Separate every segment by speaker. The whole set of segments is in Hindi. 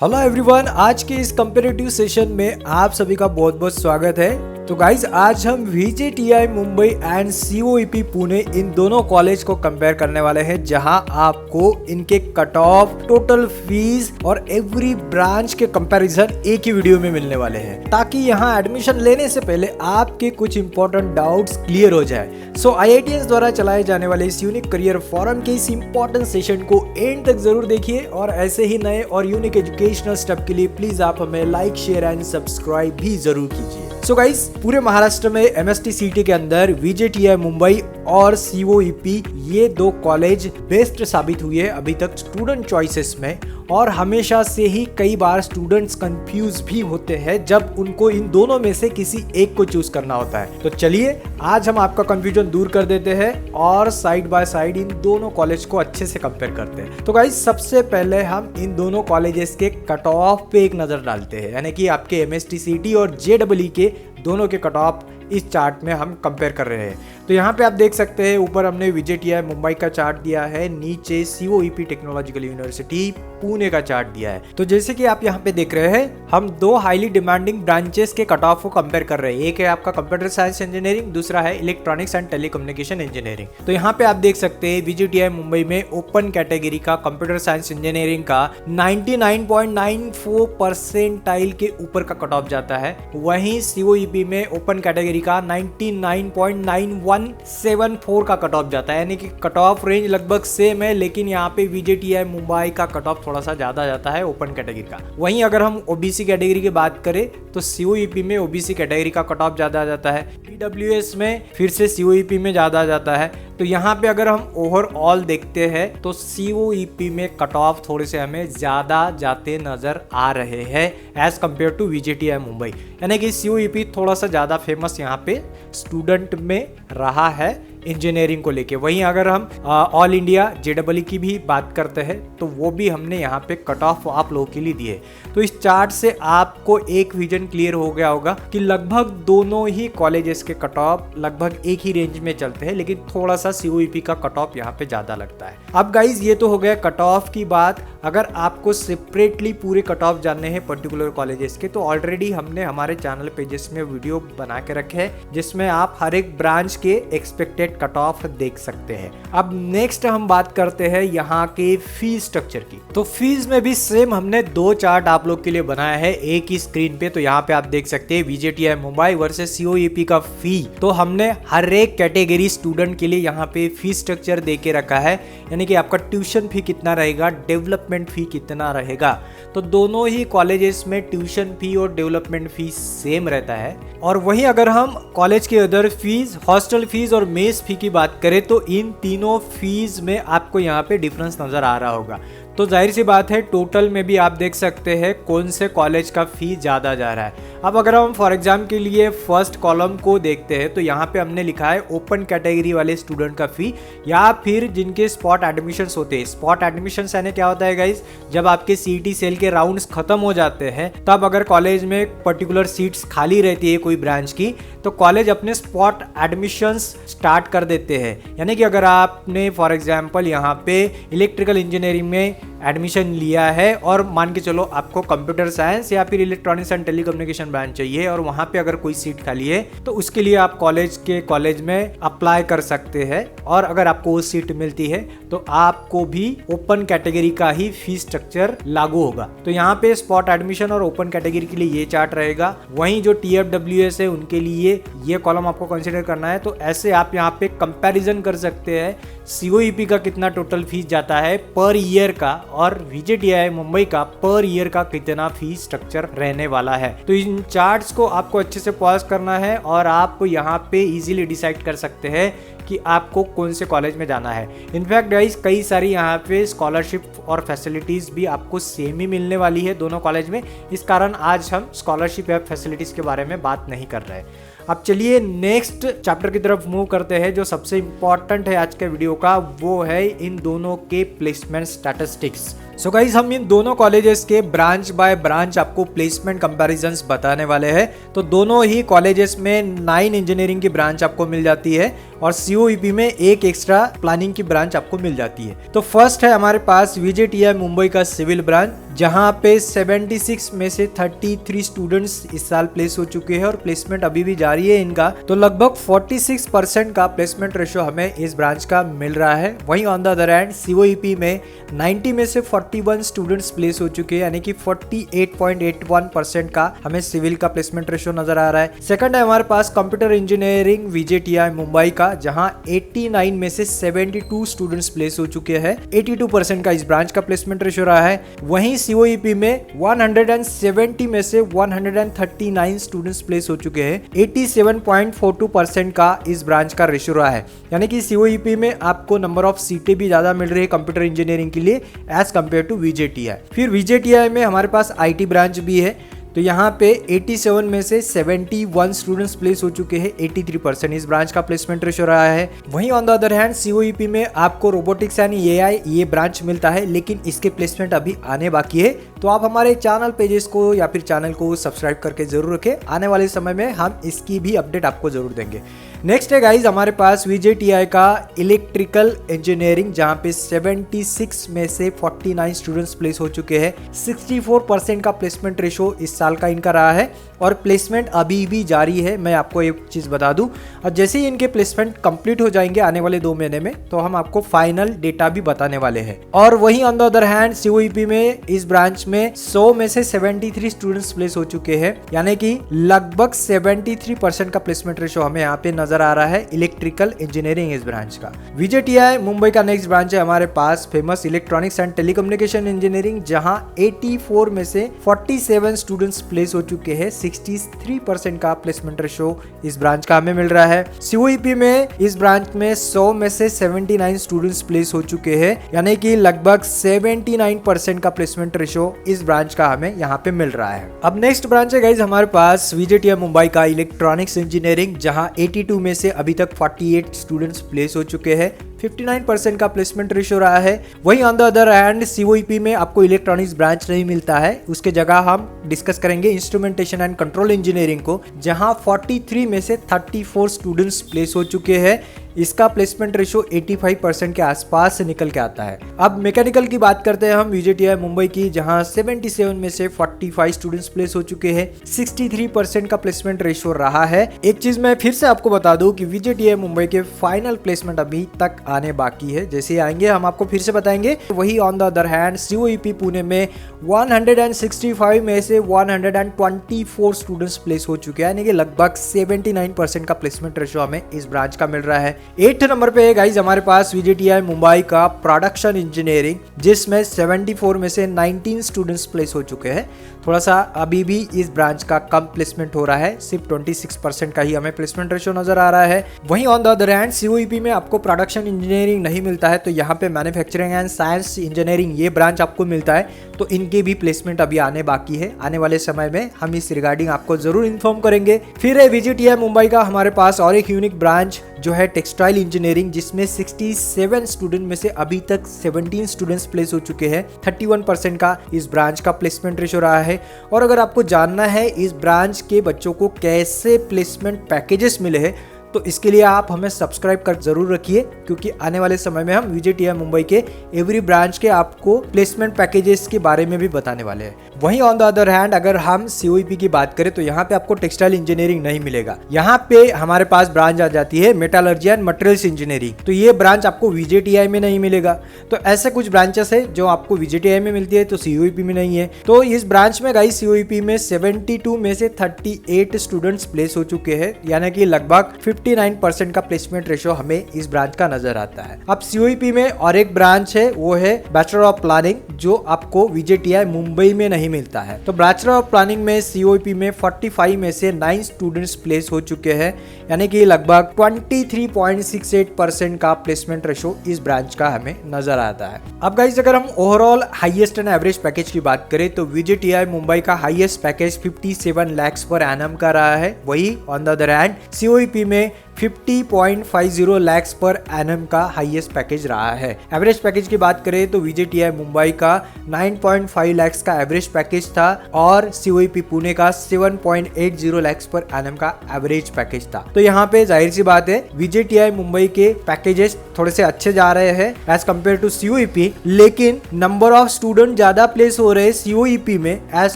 Speaker 1: हेलो एवरीवन, आज के इस कंपैरेटिव सेशन में आप सभी का बहुत बहुत स्वागत है। तो गाइज आज हम VJTI Mumbai and COEP Pune इन दोनों कॉलेज को कंपेयर करने वाले हैं, जहां आपको इनके कट ऑफ, टोटल फीस और एवरी ब्रांच के कंपैरिजन एक ही वीडियो में मिलने वाले हैं, ताकि यहां एडमिशन लेने से पहले आपके कुछ इंपॉर्टेंट डाउट्स क्लियर हो जाए। सो IITians द्वारा चलाए जाने वाले इस यूनिक करियर फोरम के इस इंपॉर्टेंट सेशन को एंड तक जरूर देखिए और ऐसे ही नए और यूनिक एजुकेशनल स्टेप के लिए प्लीज आप हमें लाइक, शेयर एंड सब्सक्राइब भी जरूर कीजिए। सो गाइस, पूरे महाराष्ट्र में MST-CT के अंदर VJTI मुंबई और COEP ये दो कॉलेज बेस्ट साबित हुए अभी तक स्टूडेंट चॉइसेस में, और हमेशा से ही कई बार स्टूडेंट्स कंफ्यूज भी होते हैं जब उनको इन दोनों में से किसी एक को चूज करना होता है। तो चलिए आज हम आपका कंफ्यूजन दूर कर देते हैं और साइड बाय साइड इन दोनों कॉलेज को अच्छे से कंपेयर करते हैं। तो गाइस, सबसे पहले हम इन दोनों कॉलेजेस के कट ऑफ पे एक नजर डालते हैं, यानी कि आपके MST-CT और JEE के दोनों के कट ऑफ इस चार्ट में हम कंपेयर कर रहे हैं। तो यहाँ पे आप देख सकते हैं, ऊपर हमने VJTI मुंबई का चार्ट दिया है, नीचे COEP टेक्नोलॉजिकल यूनिवर्सिटी पुणे का चार्ट दिया है। तो जैसे कि आप यहाँ पे देख रहे हैं, हम दो हाईली डिमांडिंग ब्रांचेस के कट ऑफ को कंपेयर कर रहे हैं। एक है आपका कंप्यूटर साइंस इंजीनियरिंग, दूसरा है इलेक्ट्रॉनिक्स एंड टेलीकम्युनिकेशन इंजीनियरिंग। तो यहाँ पे आप देख सकते हैं VJTI मुंबई में ओपन कैटेगरी का कंप्यूटर साइंस इंजीनियरिंग का 99.94 परसेंटाइल के ऊपर का कट ऑफ जाता है। वहीं COEP में ओपन कैटेगरी का 99.9174 का कट ऑफ जाता है, यानी कि कट ऑफ रेंज लगभग सेम है, लेकिन यहाँ पे VJTI मुंबई का कट ऑफ थोड़ा सा ज्यादा जाता है ओपन कैटेगरी का। वहीं अगर हम OBC कैटेगरी की बात करें तो COEP में OBC कैटेगरी का कट ऑफ ज्यादा जाता है, EWS में फिर से COEP में ज्यादा जाता है। तो यहाँ पे अगर हम ओवरऑल देखते हैं तो COEP में कट ऑफ थोड़े से हमें ज्यादा जाते नजर आ रहे हैं as compared to VJTI Mumbai, यानी कि COEP थोड़ा सा ज्यादा फेमस यहाँ पे स्टूडेंट में रहा है इंजीनियरिंग को लेके। वहीं अगर हम ऑल इंडिया JEE की भी बात करते हैं तो वो भी हमने यहाँ पे कट ऑफ आप लोगों के लिए दिए। तो इस चार्ट से आपको एक विजन क्लियर हो गया होगा कि लगभग दोनों ही कॉलेजेस के कट ऑफ लगभग एक ही रेंज में चलते हैं, लेकिन थोड़ा सा COEP का कट ऑफ यहाँ पे ज्यादा लगता है। अब गाइज, ये तो हो गया कट ऑफ की बात। अगर आपको सेपरेटली पूरे कट ऑफ जानने हैं पर्टिकुलर कॉलेजेस के, तो ऑलरेडी हमने हमारे चैनल पेजेस में वीडियो बना के रखे हैं, जिसमें आप हर एक ब्रांच के एक्सपेक्टेड कट ऑफ देख सकते हैं। अब नेक्स्ट हम बात करते हैं यहाँ के फीस स्ट्रक्चर की। तो फीस में भी सेम हमने दो चार्ट आप लोग के लिए बनाया है एक ही स्क्रीन पे। तो यहाँ पे आप देख सकते हैं VJTI मुंबई वर्सेस COEP का फी। तो हमने हर एक कैटेगरी स्टूडेंट के लिए यहाँ पे फीस स्ट्रक्चर दे के रखा है, यानी कि आपका ट्यूशन फी कितना रहेगा, डेवलपमेंट फी कितना रहेगा। तो दोनों ही कॉलेजेस में ट्यूशन फी और डेवलपमेंट फी सेम रहता है। और वहीं अगर हम कॉलेज के अदर फीस, हॉस्टल फीस और मेस फी की बात करें तो इन तीनों फीस में आपको यहाँ पे डिफरेंस नजर आ रहा होगा। तो जाहिर सी बात है, टोटल में भी आप देख सकते हैं कौन से कॉलेज का फी ज़्यादा जा रहा है। अब अगर हम फॉर एग्जाम के लिए फर्स्ट कॉलम को देखते हैं तो यहाँ पे हमने लिखा है ओपन कैटेगरी वाले स्टूडेंट का फी, या फिर जिनके स्पॉट एडमिशन्स होते हैं। स्पॉट एडमिशन्स यानी क्या होता है गाइज, जब आपके CET सेल के राउंड्स खत्म हो जाते हैं, तब अगर कॉलेज में पर्टिकुलर सीट्स खाली रहती है कोई ब्रांच की, तो कॉलेज अपने स्पॉट एडमिशन्स स्टार्ट कर देते हैं। यानी कि अगर आपने फॉर एग्जाम्पल यहाँ पे इलेक्ट्रिकल इंजीनियरिंग में एडमिशन लिया है और मान के चलो आपको कंप्यूटर साइंस या फिर इलेक्ट्रॉनिक्स एंड टेलीकम्युनिकेशन ब्रांच चाहिए और वहां पे अगर कोई सीट खाली है, तो उसके लिए आप कॉलेज में अप्लाई कर सकते हैं। और अगर आपको वो सीट मिलती है तो आपको भी ओपन कैटेगरी का ही फीस स्ट्रक्चर लागू होगा। तो यहाँ पे स्पॉट एडमिशन और ओपन कैटेगरी के लिए ये चार्ट रहेगा। वहीं जो TFWS है उनके लिए ये कॉलम आपको कंसिडर करना है। तो ऐसे आप यहाँ पे कंपैरिजन कर सकते हैं COEP का कितना टोटल फीस जाता है पर ईयर का और VJTI मुंबई का पर ईयर का कितना फीस स्ट्रक्चर रहने वाला है। तो इन चार्ट्स को आपको अच्छे से पॉज करना है और आप यहाँ पे इजीली डिसाइड कर सकते हैं कि आपको कौन से कॉलेज में जाना है। इनफैक्ट गाइस, कई सारी यहाँ पे स्कॉलरशिप और फैसिलिटीज भी आपको सेम ही मिलने वाली है दोनों कॉलेज में। इस कारण आज हम स्कॉलरशिप या फैसिलिटीज के बारे में बात नहीं कर रहे। अब चलिए नेक्स्ट चैप्टर की तरफ मूव करते हैं। जो सबसे इंपॉर्टेंट है आज के वीडियो का, वो है इन दोनों के प्लेसमेंट स्टैटिस्टिक्स। सो गाइस हम इन दोनों कॉलेजेस के ब्रांच बाय ब्रांच आपको प्लेसमेंट कंपैरिजंस बताने वाले हैं। तो दोनों ही कॉलेजेस में 9 इंजीनियरिंग की ब्रांच आपको मिल जाती है और COEP में एक एक्स्ट्रा प्लानिंग की ब्रांच आपको मिल जाती है। तो फर्स्ट है हमारे पास VJTI मुंबई का सिविल ब्रांच, जहां पे 76 में से 33 स्टूडेंट्स इस साल प्लेस हो चुके हैं और प्लेसमेंट अभी भी जारी है इनका। तो लगभग 46% का प्लेसमेंट रेशो हमें इस ब्रांच का मिल रहा है। वहीं on the other hand COEP में 90 में से 41 स्टूडेंट्स प्लेस हो चुके हैं, यानी कि 48.81% का हमें सिविल का प्लेसमेंट रेशो नजर आ रहा है। सेकंड है हमारे पास कंप्यूटर इंजीनियरिंग VJTI मुंबई का, जहां 89 में से 72 स्टूडेंट्स प्लेस हो चुके हैं। 82% का इस ब्रांच का प्लेसमेंट रेशो रहा है। वहीं COEP में 170 में से 139 स्टूडेंट्स प्लेस हो चुके हैं। 87.42% का इस ब्रांच का रेशो रहा है, यानी कि COEP में आपको नंबर ऑफ सीटें भी ज्यादा मिल रही है कंप्यूटर इंजीनियरिंग के लिए एज कम्पेयर टू VJTI। फिर VJTI में हमारे पास IT ब्रांच भी है, तो यहाँ पे 87 में से 71 स्टूडेंट्स प्लेस हो चुके हैं। 83% इस ब्रांच का प्लेसमेंट रेशो रहा है। वहीं on the other hand COEP में आपको रोबोटिक्स एंड AI ये ब्रांच मिलता है, लेकिन इसके प्लेसमेंट अभी आने बाकी है। तो आप हमारे चैनल पेजेस को या फिर चैनल को सब्सक्राइब करके जरूर रखें, आने वाले समय में हम इसकी भी अपडेट आपको जरूर देंगे। नेक्स्ट है गाइज हमारे पास VJTI का इलेक्ट्रिकल इंजीनियरिंग, जहां पे 76 में से 49 स्टूडेंट्स प्लेस हो चुके हैं। 64% का प्लेसमेंट रेशो इस साल का इनका रहा है और प्लेसमेंट अभी भी जारी है। मैं आपको एक चीज बता दूं, और जैसे ही इनके प्लेसमेंट कंप्लीट हो जाएंगे आने वाले 2 महीने में, तो हम आपको फाइनल डेटा भी बताने वाले हैं। और वहीं on the other hand COEP में इस ब्रांच में 100 में से 73 स्टूडेंट्स प्लेस हो चुके हैं, यानी कि लगभग 73% का प्लेसमेंट रेशो हमें यहाँ पे नजर आ रहा है इलेक्ट्रिकल इंजीनियरिंग इस ब्रांच का। VJTI मुंबई का नेक्स्ट ब्रांच है हमारे पास famous electronics and telecommunication engineering, जहां 84 में से 47 स्टूडेंट्स प्लेस हो चुके हैं। 63% का प्लेसमेंट रेशो इस ब्रांच का हमें मिल रहा है। COEP में इस ब्रांच में 100 में से 79 स्टूडेंट्स प्लेस हो चुके हैं, यानी कि लगभग 79% का प्लेसमेंट रेशो इस ब्रांच का हमें यहाँ पे मिल रहा है। अब नेक्स्ट ब्रांच है गाइज हमारे पास VJTI मुंबई का इलेक्ट्रॉनिक्स इंजीनियरिंग, जहां 82 में से अभी तक 48 स्टूडेंट्स प्लेस हो चुके हैं। 59% का प्लेसमेंट रेशो रहा है। वहीं on the other hand COEP में आपको इलेक्ट्रॉनिक्स ब्रांच नहीं मिलता है, उसके जगह हम डिस्कस करेंगे इंस्ट्रूमेंटेशन एंड कंट्रोल इंजीनियरिंग को, जहां 43 में से 34 स्टूडेंट्स प्लेस हो चुके हैं। इसका प्लेसमेंट रेशो 85% के आसपास से निकल के आता है। अब मैकेनिकल की बात करते हैं हम VJTI मुंबई की, जहां 77 में से 45 स्टूडेंट्स प्लेस हो चुके हैं। 63% का प्लेसमेंट रेशो रहा है। एक चीज मैं फिर से आपको बता दूं कि VJTI मुंबई के फाइनल प्लेसमेंट अभी तक आने बाकी है, जैसे आएंगे हम आपको फिर से बताएंगे। वही on the other hand COEP Pune में 165 में से 124 स्टूडेंट्स प्लेस हो चुके हैं, यानी कि लगभग 79% का प्लेसमेंट रेशो हमें इस ब्रांच का मिल रहा है। 8 नंबर पे है गाइज हमारे पास VJTI मुंबई का प्रोडक्शन इंजीनियरिंग, जिसमें 74 में से 19 स्टूडेंट्स प्लेस हो चुके हैं। थोड़ा सा अभी भी इस ब्रांच का कम प्लेसमेंट हो रहा है, सिर्फ 26% का ही हमें प्लेसमेंट रेशो नजर आ रहा है। वहीं on the other hand COEP में आपको प्रोडक्शन इंजीनियरिंग नहीं मिलता है, तो यहाँ पे मैन्युफैक्चरिंग एंड साइंस इंजीनियरिंग ये ब्रांच आपको मिलता है, तो इनके भी प्लेसमेंट अभी आने बाकी है। आने वाले समय में हम इस रिगार्डिंग आपको जरूर इन्फॉर्म करेंगे। फिर है VJTI मुंबई का हमारे पास और एक यूनिक ब्रांच, जो है टेक्सटाइल इंजीनियरिंग, जिसमें 67 स्टूडेंट में से अभी तक 17 स्टूडेंट्स प्लेस हो चुके हैं। 31% का इस ब्रांच का प्लेसमेंट रेशो रहा है। और अगर आपको जानना है इस ब्रांच के बच्चों को कैसे प्लेसमेंट पैकेजेस मिले हैं, तो इसके लिए आप हमें सब्सक्राइब कर जरूर रखिए, क्योंकि आने वाले समय में हम VJTI मुंबई के एवरी ब्रांच के आपको प्लेसमेंट पैकेजेस के बारे में भी बताने वाले हैं। वहीं ऑन द अदर हैंड अगर हम COEP की बात करें, तो यहाँ पे आपको टेक्सटाइल इंजीनियरिंग नहीं मिलेगा। यहाँ पे हमारे पास ब्रांच आ जाती है मेटालर्जी एंड मटेरियल्स इंजीनियरिंग, तो ये ब्रांच आपको VJTI में नहीं मिलेगा। तो ऐसे कुछ ब्रांचेस है जो आपको VJTI में मिलती है, तो COEP में नहीं है। तो इस ब्रांच में गाइस COEP में 72 में से 38 स्टूडेंट्स प्लेस हो चुके हैं, यानी कि लगभग 59% का प्लेसमेंट रेशो हमें इस ब्रांच का नजर आता है। अब COEP में और एक ब्रांच है, वो है बैचलर ऑफ प्लानिंग, जो आपको VJTI मुंबई में नहीं मिलता है। तो बैचलर ऑफ प्लानिंग में COEP में 45 में से 9 स्टूडेंट्स प्लेस हो चुके हैं, यानी कि लगभग 23.68% का प्लेसमेंट रेशो इस ब्रांच का हमें नजर आता है। अब गाइस अगर हम overall highest and average package की बात करें, तो VJTI मुंबई का highest package 57 lakh per annum का रहा है। वही on the other hand COEP में 50.50 lakhs पर एनएम का हाईएस्ट पैकेज रहा है। एवरेज पैकेज की बात करें तो VJTI मुंबई का 9.5 lakhs का एवरेज पैकेज था और COEP पुणे का 7.80 lakhs पर एनएम का एवरेज पैकेज था। तो यहाँ पे जाहिर सी बात है VJTI मुंबई के पैकेजेस थोड़े से अच्छे जा रहे हैं एज कम्पेयर टू COEP, लेकिन नंबर ऑफ स्टूडेंट ज्यादा प्लेस हो रहे हैं COEP में as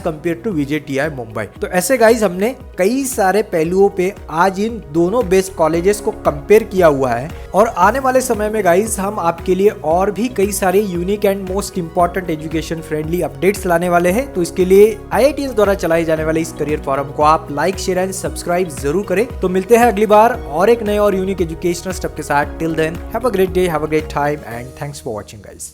Speaker 1: compared to VJTI Mumbai. तो ऐसे गाइज हमने कई सारे पहलुओं पे आज इन दोनों बेस्ट कॉलेजेस को कंपेयर किया हुआ है और आने वाले समय में गाइज हम आपके लिए और भी कई सारे unique and most important education friendly updates लाने वाले हैं। तो इसके लिए IITians द्वारा चलाए जाने वाले इस करियर फोरम को आप लाइक, शेयर एंड सब्सक्राइब जरूर करें। तो मिलते हैं अगली बार और एक नए और यूनिक एजुकेशनल स्टेप के साथ। Till then have a great day, have a great time and thanks for watching guys.